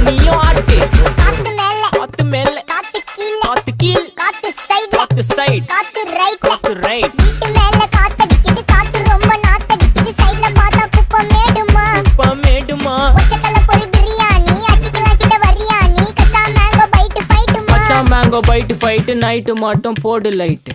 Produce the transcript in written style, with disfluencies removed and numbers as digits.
நீயும் ஆட்டு. காத்து மேல காத்து மேல காத்து கீழ காத்து கீழ் காத்து சைடுல காத்து சைடு காத்து ரைட்ல காத்து ரைட். வீட்டு மேல காத்தடிக்குது காத்து ரொம்ப நாத்தடிக்குது சைடுல பார்த்தா குப்பை மேடுமா மேடுமா ஒச்சக்கல்ல பொரி பிரியாணி அச்சிக்கலாம் கிட்ட வரியாணி கச்சா மேங்கோ பைட்டு ஃபைட்டுமா மச்சான் மேங்கோ பைட்டு ஃபைட்டு நைட்டு மட்டும் போடு லைட்டு.